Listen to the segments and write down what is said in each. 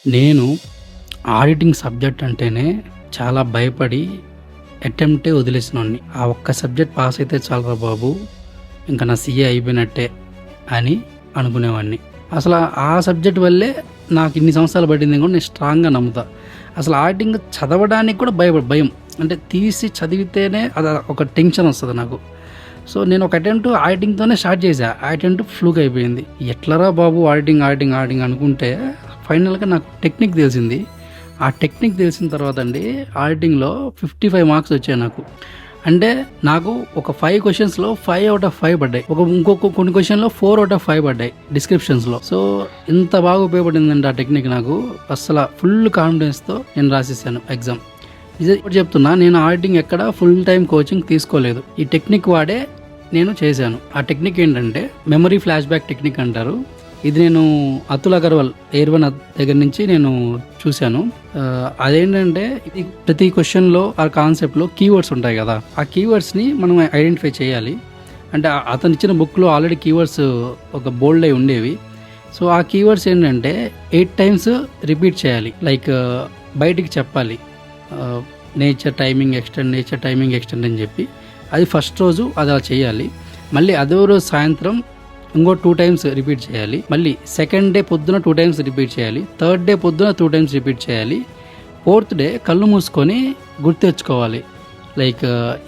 నేను auditing subject అంటేనే చాలా భయపడి అటెంప్టే వదిలేసినోడిని. ఆ ఒక్క సబ్జెక్ట్ పాస్ అయితే చాలురా బాబు, ఇంకా నా సీఏ అయిపోయినట్టే అని అనుకునేవాడిని. అసలు ఆ సబ్జెక్ట్ వల్లే నాకు ఇన్ని సంవత్సరాలు పడింది కూడా నేను స్ట్రాంగ్గా నమ్ముతా. అసలు ఆడిటింగ్ చదవడానికి కూడా భయం, అంటే తీసి చదివితేనే అది ఒక టెన్షన్ వస్తుంది నాకు. సో నేను ఒక అటెంప్ట్ ఆడిటింగ్తోనే స్టార్ట్ చేశా. ఆ అటెంప్ట్ ఫ్లూక్ అయిపోయింది. ఎట్లరా బాబు ఆడిటింగ్ అనుకుంటే ఫైనల్గా నాకు టెక్నిక్ తెలిసింది. ఆ టెక్నిక్ తెలిసిన తర్వాత అండి ఆడిటింగ్లో 55 మార్క్స్ వచ్చాయి నాకు. అంటే నాకు ఒక 5 క్వశ్చన్స్లో 5 out of 5 పడ్డాయి. కొన్ని క్వశ్చన్లో 4 out of 5 పడ్డాయి డిస్క్రిప్షన్స్లో. సో ఇంత బాగా ఉపయోగపడిందండి ఆ టెక్నిక్ నాకు. అసలు ఫుల్ కాన్ఫిడెన్స్తో నేను రాసేసాను ఎగ్జామ్. ఇది చెప్తున్నా, నేను ఆడిటింగ్ ఎక్కడ ఫుల్ టైం కోచింగ్ తీసుకోలేదు. ఈ టెక్నిక్ వాడే నేను చేశాను. ఆ టెక్నిక్ ఏంటంటే మెమరీ ఫ్లాష్ బ్యాక్ టెక్నిక్ అంటారు. ఇది నేను అతుల్ అగర్వాల్ ఎయిర్1 దగ్గర నుంచి నేను చూశాను. అదేంటంటే ఇది ప్రతి క్వశ్చన్లో ఆ కాన్సెప్ట్లో కీవర్డ్స్ ఉంటాయి కదా, ఆ కీవర్డ్స్ని మనం ఐడెంటిఫై చేయాలి. అంటే అతను ఇచ్చిన బుక్లో ఆల్రెడీ కీవర్డ్స్ ఒక బోల్డ్ అయి ఉండేవి. సో ఆ కీవర్డ్స్ ఏంటంటే 8 times రిపీట్ చేయాలి. లైక్ బయటికి చెప్పాలి, నేచర్ టైమింగ్ ఎక్స్టెండ్ అని చెప్పి. అది ఫస్ట్ రోజు అది అలా చేయాలి. మళ్ళీ అదే రోజు సాయంత్రం ఇంకో 2 times రిపీట్ చేయాలి. మళ్ళీ సెకండ్ డే పొద్దున 2 times రిపీట్ చేయాలి. థర్డ్ డే పొద్దున 2 times రిపీట్ చేయాలి. ఫోర్త్ డే కళ్ళు మూసుకొని గుర్తు తెచ్చుకోవాలి, లైక్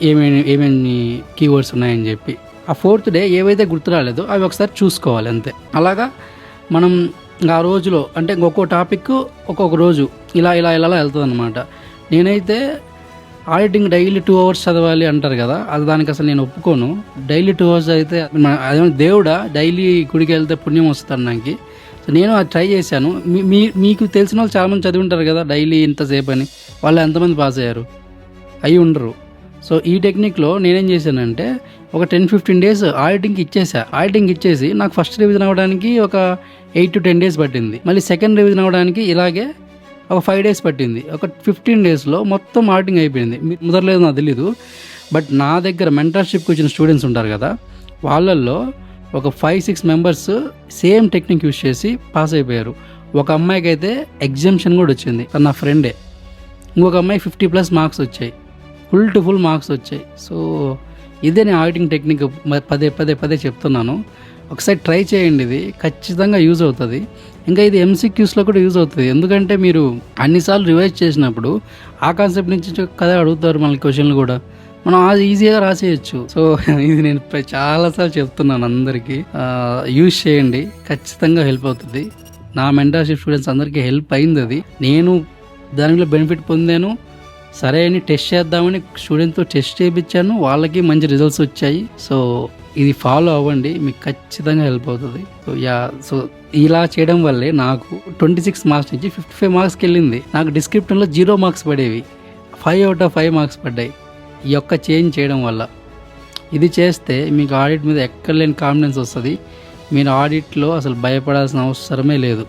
ఏమేమి కీవర్డ్స్ ఉన్నాయని చెప్పి. ఆ ఫోర్త్ డే ఏవైతే గుర్తు రాలేదో అవి ఒకసారి చూసుకోవాలి, అంతే. అలాగా మనం ఆ రోజులో అంటే ఒక్కో టాపిక్ ఒక్కొక్క రోజు ఇలా వెళ్తుంది అనమాట. నేనైతే ఆడిటింగ్ డైలీ 2 hours చదవాలి అంటారు కదా, అది దానికి అసలు నేను ఒప్పుకోను. డైలీ 2 hours అయితే అదే దేవుడా డైలీ గుడికి వెళ్తే పుణ్యం వస్తుంది నాకు. సో నేను అది ట్రై చేశాను. మీకు తెలిసిన వాళ్ళు చాలామంది చదివి ఉంటారు కదా డైలీ ఇంతసేపు అని. వాళ్ళు ఎంతమంది పాస్ అయ్యారు? అయ్యి ఉండరు. సో ఈ టెక్నిక్లో నేనేం చేశానంటే ఒక 10-15 days ఆడిటింగ్కి ఇచ్చేసి నాకు ఫస్ట్ రివిజన్ అవ్వడానికి ఒక 8 to 10 days పట్టింది. మళ్ళీ సెకండ్ రివిజన్ అవ్వడానికి ఇలాగే ఒక 5 days పట్టింది. ఒక 15 daysలో మొత్తం ఆడిటింగ్ అయిపోయింది. ముదరలేదు నాకు తెలీదు. బట్ నా దగ్గర మెంటర్షిప్కి వచ్చిన స్టూడెంట్స్ ఉంటారు కదా, వాళ్ళల్లో ఒక 5-6 members సేమ్ టెక్నిక్ యూజ్ చేసి పాస్ అయిపోయారు. ఒక అమ్మాయికి అయితే ఎగ్జామ్షన్ కూడా వచ్చింది, తన నా ఫ్రెండే. ఇంకొక అమ్మాయి 50+ మార్క్స్ వచ్చాయి, ఫుల్ టు ఫుల్ మార్క్స్ వచ్చాయి. సో ఇదే నేను ఆడిటింగ్ టెక్నిక్ పదే చెప్తున్నాను. ఒకసారి ట్రై చేయండి, ఇది ఖచ్చితంగా యూజ్ అవుతుంది. ఇంకా ఇది MCQsలో కూడా యూజ్ అవుతుంది. ఎందుకంటే మీరు అన్నిసార్లు రివైజ్ చేసినప్పుడు ఆ కాన్సెప్ట్ నుంచి కదా అడుగుతారు మళ్ళీ క్వశ్చన్లు కూడా, మనం అది ఈజీగా రాసేయచ్చు. సో ఇది నేను చాలాసార్లు చెప్తున్నాను అందరికీ, యూజ్ చేయండి, ఖచ్చితంగా హెల్ప్ అవుతుంది. నా మెంటర్షిప్ స్టూడెంట్స్ అందరికీ హెల్ప్ అయింది అది. నేను దానిలో బెనిఫిట్ పొందాను. సరే అని టెస్ట్ చేద్దామని స్టూడెంట్తో టెస్ట్ చేయించాను, వాళ్ళకి మంచి రిజల్ట్స్ వచ్చాయి. సో ఇది ఫాలో అవ్వండి, మీకు ఖచ్చితంగా హెల్ప్ అవుతుంది. సో ఇలా చేయడం వల్లే నాకు 26 మార్క్స్ నుంచి 55 మార్క్స్కి వెళ్ళింది. నాకు డిస్క్రిప్షన్లో 0 మార్క్స్ పడేవి, 5 out of 5 మార్క్స్ పడ్డాయి ఈ యొక్క చేంజ్ చేయడం వల్ల. ఇది చేస్తే మీకు ఆడిట్ మీద ఎక్కడలేని కాన్ఫిడెన్స్ వస్తుంది. మీరు ఆడిట్లో అసలు భయపడాల్సిన అవసరమే లేదు.